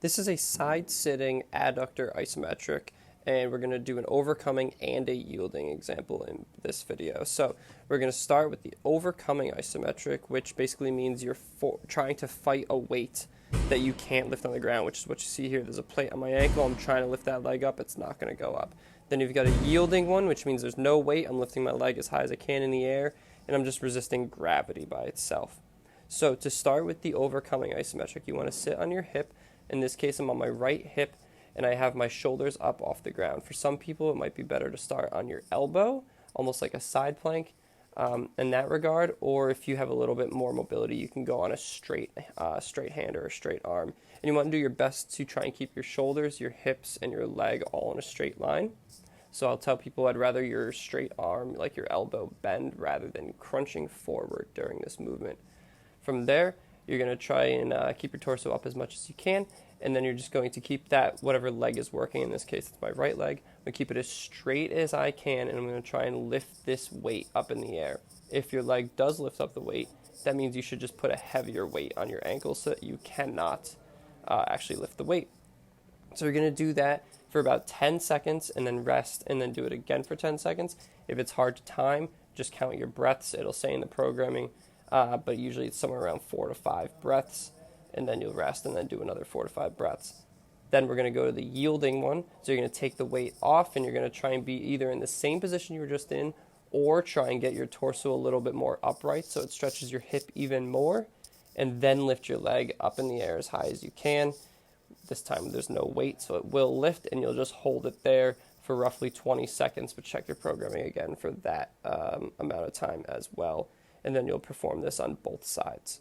This is a side-sitting adductor isometric, and we're going to do an overcoming and a yielding example in this video. So we're going to start with the overcoming isometric, which basically means you're trying to fight a weight that you can't lift on the ground, which is what you see here. There's a plate on my ankle. I'm trying to lift that leg up. It's not going to go up. Then you've got a yielding one, which means there's no weight. I'm lifting my leg as high as I can in the air, and I'm just resisting gravity by itself. So to start with the overcoming isometric, you want to sit on your hip. In this case, I'm on my right hip, and I have my shoulders up off the ground. For some people, it might be better to start on your elbow, almost like a side plank in that regard. Or if you have a little bit more mobility, you can go on a straight hand or a straight arm. And you want to do your best to try and keep your shoulders, your hips, and your leg all in a straight line. So I'll tell people I'd rather your straight arm, like your elbow, bend rather than crunching forward during this movement. From there, you're going to try and keep your torso up as much as you can, and then you're just going to keep that, whatever leg is working, in this case it's my right leg, I'm going to keep it as straight as I can, and I'm going to try and lift this weight up in the air. If your leg does lift up the weight, that means you should just put a heavier weight on your ankle so that you cannot actually lift the weight. So you're going to do that for about 10 seconds and then rest, and then do it again for 10 seconds. If it's hard to time, just count your breaths. It'll say in the programming, but usually it's somewhere around 4 to 5 breaths, and then you'll rest and then do another 4 to 5 breaths. Then we're going to go to the yielding one. So you're going to take the weight off, and you're going to try and be either in the same position you were just in, or try and get your torso a little bit more upright so it stretches your hip even more, and then lift your leg up in the air as high as you can. This time there's no weight, so it will lift, and you'll just hold it there for roughly 20 seconds, but check your programming again for that amount of time as well. And then you'll perform this on both sides.